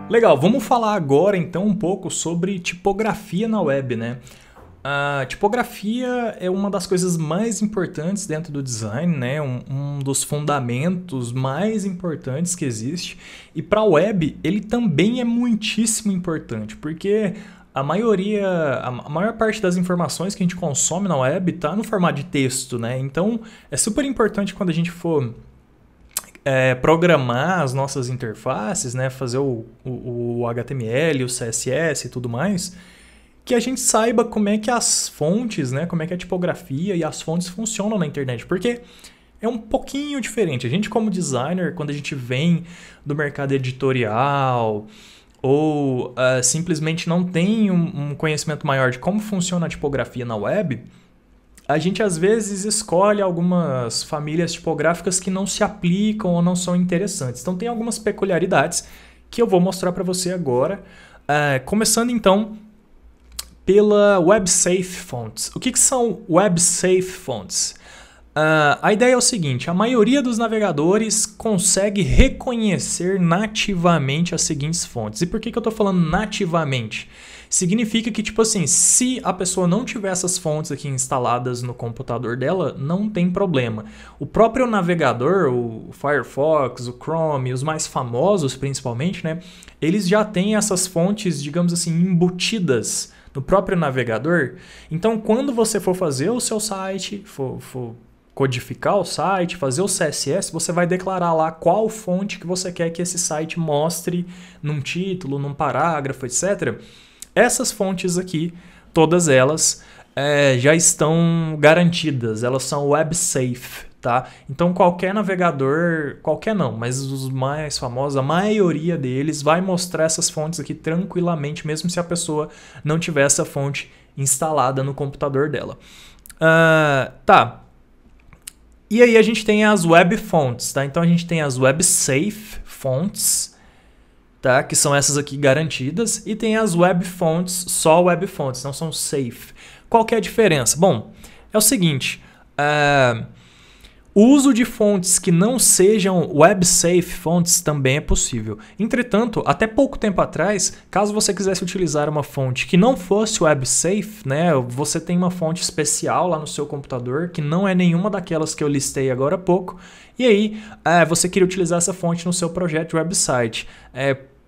Legal, vamos falar agora então um pouco sobre tipografia na web, né? A tipografia é uma das coisas mais importantes dentro do design, né? Um dos fundamentos mais importantes que existe. E para a web ele também é muitíssimo importante, porque a maior parte das informações que a gente consome na web está no formato de texto, né? Então é super importante quando a gente for programar as nossas interfaces, né? Fazer o HTML, o CSS e tudo mais, que a gente saiba como é que as fontes, né? Como é que a tipografia e as fontes funcionam na internet, porque é um pouquinho diferente. A gente, como designer, quando a gente vem do mercado editorial ou simplesmente não tem um conhecimento maior de como funciona a tipografia na web, a gente às vezes escolhe algumas famílias tipográficas que não se aplicam ou não são interessantes. Então tem algumas peculiaridades que eu vou mostrar para você agora. Começando então pela WebSafe Fonts. O que são WebSafe Fonts? A ideia é o seguinte: a maioria dos navegadores consegue reconhecer nativamente as seguintes fontes. E por que eu estou falando nativamente? Significa que, tipo assim, se a pessoa não tiver essas fontes aqui instaladas no computador dela, não tem problema. O próprio navegador, o Firefox, o Chrome, os mais famosos principalmente, né? Eles já têm essas fontes, digamos assim, embutidas no próprio navegador. Então, quando você for fazer o seu site, for codificar o site, fazer o CSS, você vai declarar lá qual fonte que você quer que esse site mostre num título, num parágrafo, etc. Essas fontes aqui, todas elas já estão garantidas, elas são web safe, tá? Então qualquer navegador, qualquer não, mas os mais famosos, a maioria deles vai mostrar essas fontes aqui tranquilamente, mesmo se a pessoa não tiver essa fonte instalada no computador dela. Tá. E aí a gente tem as web fonts, tá? Então a gente tem as web safe fonts, tá? Que são essas aqui garantidas, e tem as web fonts, só web fonts, não são safe. Qual que é a diferença? Bom, é o seguinte, o uso de fontes que não sejam web safe fonts também é possível. Entretanto, até pouco tempo atrás, caso você quisesse utilizar uma fonte que não fosse web safe, né, você tem uma fonte especial lá no seu computador, que não é nenhuma daquelas que eu listei agora há pouco, e aí você queria utilizar essa fonte no seu projeto de website.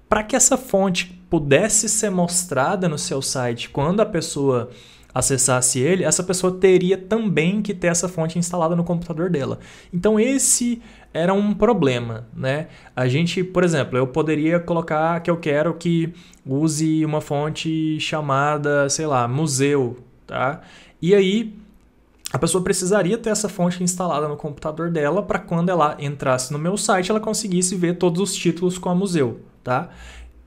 Para que essa fonte pudesse ser mostrada no seu site quando a pessoa acessasse ele, essa pessoa teria também que ter essa fonte instalada no computador dela. Então esse era um problema, né? A gente, por exemplo, eu poderia colocar que eu quero que use uma fonte chamada, sei lá, museu, tá? E aí a pessoa precisaria ter essa fonte instalada no computador dela para quando ela entrasse no meu site, ela conseguisse ver todos os títulos com a museu, tá?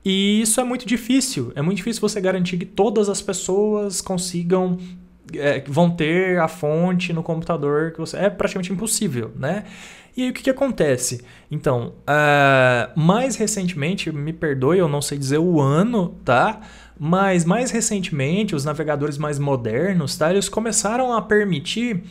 E isso é muito difícil você garantir que todas as pessoas consigam, vão ter a fonte no computador, que é praticamente impossível, né? E aí o que acontece? Então, mais recentemente, me perdoe, eu não sei dizer o ano, tá? Mas mais recentemente, os navegadores mais modernos, tá? Eles começaram a permitir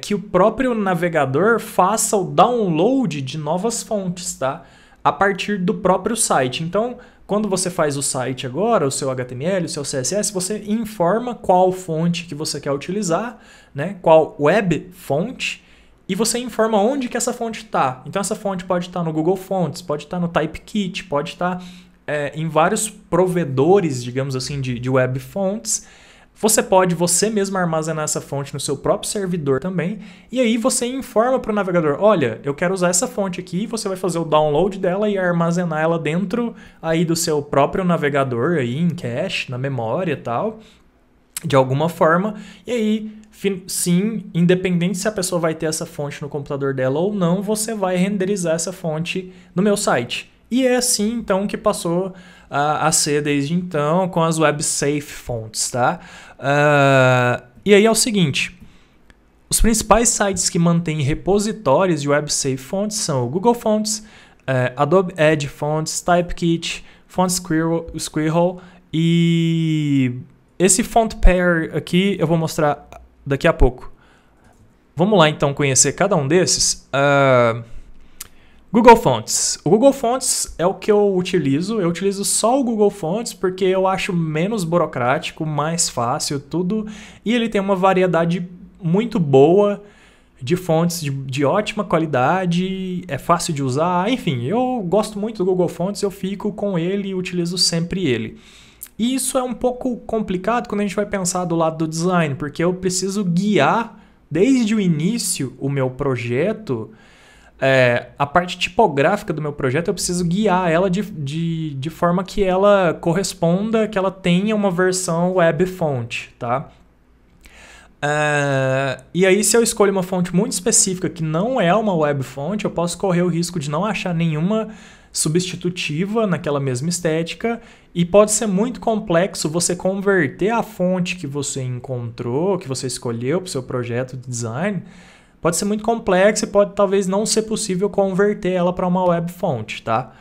que o próprio navegador faça o download de novas fontes, tá? A partir do próprio site. Então, quando você faz o site agora, o seu HTML, o seu CSS, você informa qual fonte que você quer utilizar, né? Qual web fonte, e você informa onde que essa fonte está. Então, essa fonte pode estar no Google Fonts, pode estar no Typekit, pode estar em vários provedores, digamos assim, de web fonts. Você pode você mesmo armazenar essa fonte no seu próprio servidor também, e aí você informa para o navegador, olha, eu quero usar essa fonte aqui, você vai fazer o download dela e armazenar ela dentro aí do seu próprio navegador, aí em cache, na memória e tal, de alguma forma, e aí sim, independente se a pessoa vai ter essa fonte no computador dela ou não, você vai renderizar essa fonte no meu site. E é assim, então, que passou a ser desde então com as web safe fonts, tá? E aí é o seguinte, os principais sites que mantêm repositórios de web safe fonts são o Google Fonts, Adobe Edge Fonts, Typekit, Font Squirrel, e esse font pair aqui eu vou mostrar daqui a pouco. Vamos lá então conhecer cada um desses. Google Fonts. O Google Fonts é o que eu utilizo. Eu utilizo só o Google Fonts porque eu acho menos burocrático, mais fácil, tudo. E ele tem uma variedade muito boa de fontes de ótima qualidade, é fácil de usar. Enfim, eu gosto muito do Google Fonts, eu fico com ele e utilizo sempre ele. E isso é um pouco complicado quando a gente vai pensar do lado do design, porque eu preciso guiar desde o início o meu projeto. A parte tipográfica do meu projeto, eu preciso guiar ela de forma que ela corresponda, que ela tenha uma versão web font, tá? E aí, se eu escolho uma fonte muito específica que não é uma web font, eu posso correr o risco de não achar nenhuma substitutiva naquela mesma estética, e pode ser muito complexo você converter a fonte que você encontrou, que você escolheu para o seu projeto de design. Pode ser muito complexo e pode talvez não ser possível converter ela para uma web font, tá?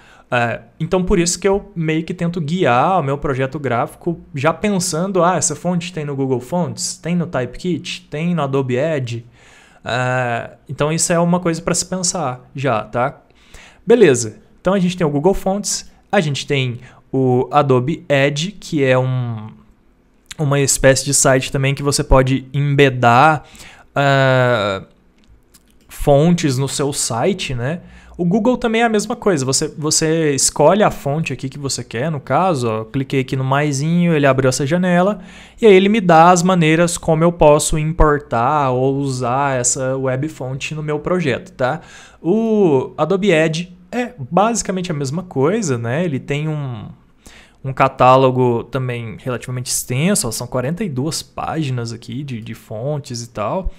Então, por isso que eu meio que tento guiar o meu projeto gráfico já pensando, essa fonte tem no Google Fonts, tem no Typekit, tem no Adobe Edge. Então, isso é uma coisa para se pensar já, tá? Beleza. Então, a gente tem o Google Fonts, a gente tem o Adobe Edge, que é uma espécie de site também que você pode embedar fontes no seu site, né? O Google também é a mesma coisa, você escolhe a fonte aqui que você quer, no caso, ó, cliquei aqui no maisinho, ele abriu essa janela, e aí ele me dá as maneiras como eu posso importar ou usar essa web font no meu projeto, tá? O Adobe Edge é basicamente a mesma coisa, né? Ele tem um catálogo também relativamente extenso, ó, são 42 páginas aqui de fontes e tal.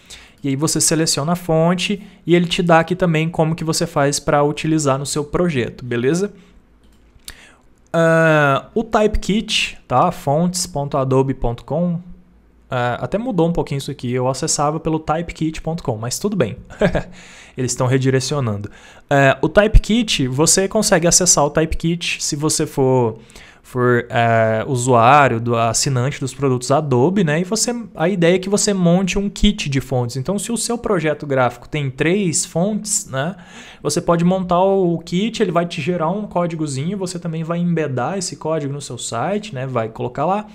E aí você seleciona a fonte e ele te dá aqui também como que você faz para utilizar no seu projeto, beleza? O Typekit, tá? fonts.adobe.com, até mudou um pouquinho isso aqui, eu acessava pelo typekit.com, mas tudo bem, eles estão redirecionando. O Typekit, você consegue acessar o Typekit se você for usuário, assinante dos produtos Adobe, né? E a ideia é que você monte um kit de fontes. Então, se o seu projeto gráfico tem 3 fontes, né? Você pode montar o kit, ele vai te gerar um códigozinho, você também vai embedar esse código no seu site, né? Vai colocar lá.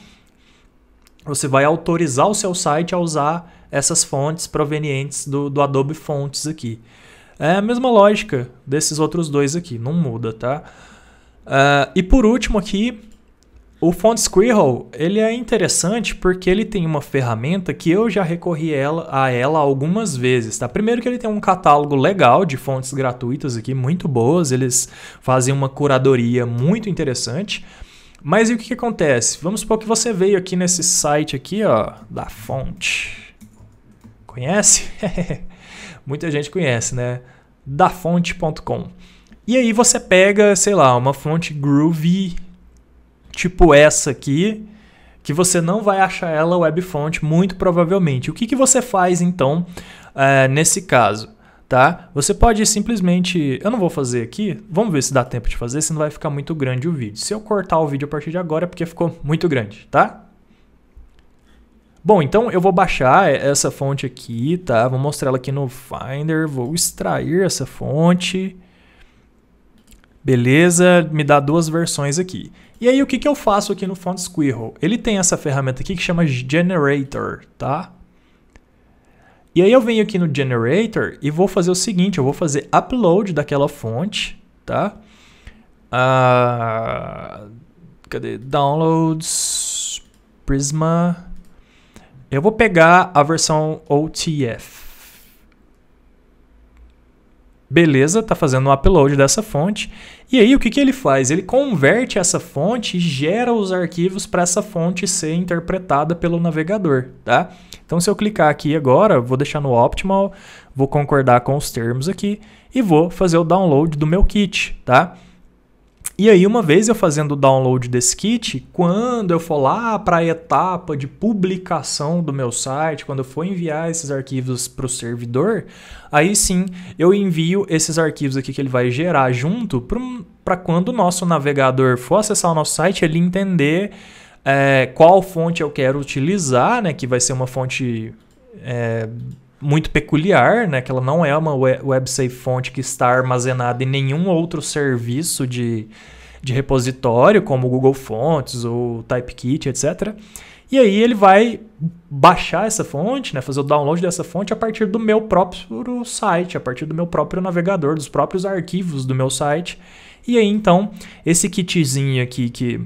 Você vai autorizar o seu site a usar essas fontes provenientes do Adobe Fonts aqui. É a mesma lógica desses outros dois aqui, não muda, tá? E por último aqui, o Font Squirrel, ele é interessante porque ele tem uma ferramenta que eu já recorri a ela algumas vezes, tá? Primeiro que ele tem um catálogo legal de fontes gratuitas aqui, muito boas, eles fazem uma curadoria muito interessante. Mas e o que acontece? Vamos supor que você veio aqui nesse site aqui, ó, da Fonte. Conhece? Muita gente conhece, né? Dafonte.com. E aí você pega, sei lá, uma fonte groovy, tipo essa aqui, que você não vai achar ela web font, muito provavelmente. O que você faz, então, nesse caso? Tá? Você pode simplesmente... Eu não vou fazer aqui, vamos ver se dá tempo de fazer, senão vai ficar muito grande o vídeo. Se eu cortar o vídeo a partir de agora é porque ficou muito grande, tá? Bom, então eu vou baixar essa fonte aqui, tá? Vou mostrar ela aqui no Finder, vou extrair essa fonte... Beleza, me dá 2 versões aqui. E aí o que eu faço aqui no Font Squirrel? Ele tem essa ferramenta aqui que chama Generator, tá? E aí eu venho aqui no Generator e vou fazer o seguinte, eu vou fazer upload daquela fonte, tá? Cadê? Downloads, Prisma. Eu vou pegar a versão OTF. Beleza, tá fazendo o upload dessa fonte. E aí o que ele faz? Ele converte essa fonte e gera os arquivos para essa fonte ser interpretada pelo navegador, tá? Então se eu clicar aqui agora, vou deixar no Optimal, vou concordar com os termos aqui e vou fazer o download do meu kit, tá? E aí, uma vez eu fazendo o download desse kit, quando eu for lá para a etapa de publicação do meu site, quando eu for enviar esses arquivos para o servidor, aí sim eu envio esses arquivos aqui que ele vai gerar junto para quando o nosso navegador for acessar o nosso site, ele entender qual fonte eu quero utilizar, né, que vai ser uma fonte muito peculiar, né? Que ela não é uma WebSafe Font que está armazenada em nenhum outro serviço de repositório, como o Google Fonts ou Typekit, etc. E aí ele vai baixar essa fonte, né, fazer o download dessa fonte a partir do meu próprio site, a partir do meu próprio navegador, dos próprios arquivos do meu site. E aí, então, esse kitzinho aqui que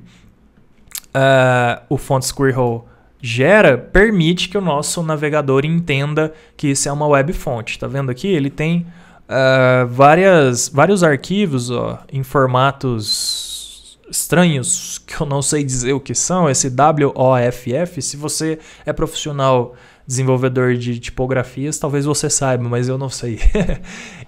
o Font Squirrel gera, permite que o nosso navegador entenda que isso é uma web font. Tá vendo aqui? Ele tem vários arquivos em formatos estranhos, que eu não sei dizer o que são, esse WOFF. Se você é profissional desenvolvedor de tipografias, talvez você saiba, mas eu não sei.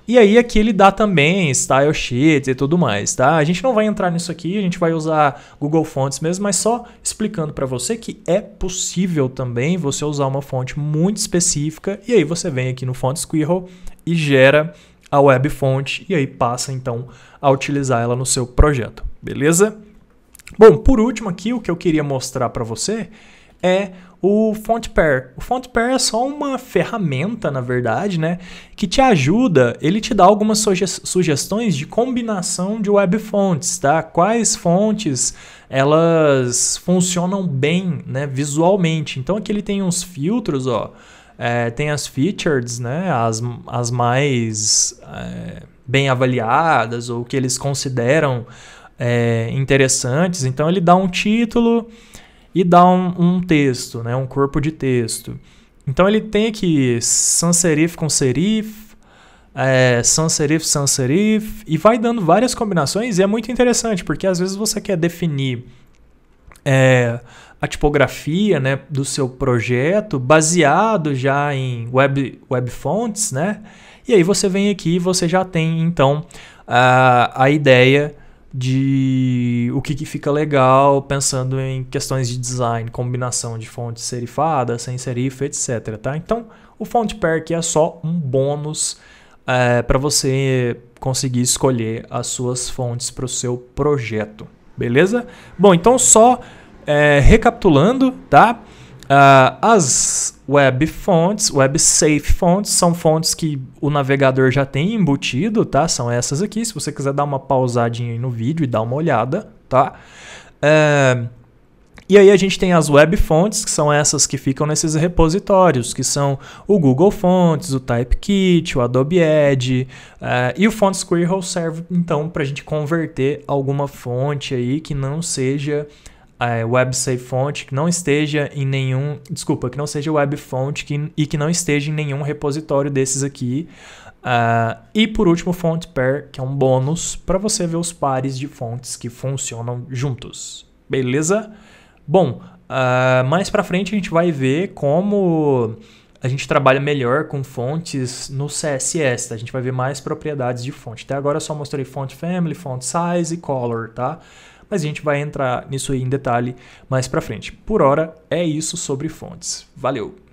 E aí aqui ele dá também style sheets e tudo mais, tá? A gente não vai entrar nisso aqui, a gente vai usar Google Fonts mesmo, mas só explicando para você que é possível também você usar uma fonte muito específica, e aí você vem aqui no Font Squirrel e gera a web font, e aí passa então a utilizar ela no seu projeto, beleza? Bom, por último aqui, o que eu queria mostrar para você é o Font Pair. O Font Pair é só uma ferramenta, na verdade, né, que te ajuda, ele te dá algumas sugestões de combinação de web fonts, tá? Quais fontes elas funcionam bem, né, visualmente. Então aqui ele tem uns filtros, tem as featured, né, as mais bem avaliadas ou que eles consideram interessantes. Então ele dá um título e dá um texto, né, um corpo de texto. Então ele tem aqui sans serif com serif, sans serif, e vai dando várias combinações, e é muito interessante, porque às vezes você quer definir a tipografia, né, do seu projeto baseado já em web fonts, né? E aí você vem aqui e você já tem então a ideia de o que fica legal pensando em questões de design, combinação de fontes serifadas, sem serif, etc. Tá? Então, o Font Pair aqui é só um bônus para você conseguir escolher as suas fontes para o seu projeto, beleza? Bom, então só recapitulando, tá? As web fonts, web safe fonts, são fontes que o navegador já tem embutido, tá? São essas aqui. Se você quiser dar uma pausadinha aí no vídeo e dar uma olhada, tá? E aí a gente tem as web fonts, que são essas que ficam nesses repositórios, que são o Google Fonts, o Typekit, o Adobe Edge, e o Font Squirrel serve então para a gente converter alguma fonte aí que não seja web safe font, que não esteja em nenhum, que não seja web font e que não esteja em nenhum repositório desses aqui. E por último, o Font Pair, que é um bônus para você ver os pares de fontes que funcionam juntos. Beleza? Bom, mais para frente a gente vai ver como a gente trabalha melhor com fontes no CSS, tá? A gente vai ver mais propriedades de fonte. Até agora eu só mostrei Font Family, Font Size e Color, tá? Mas a gente vai entrar nisso aí em detalhe mais pra frente. Por hora, é isso sobre fontes. Valeu!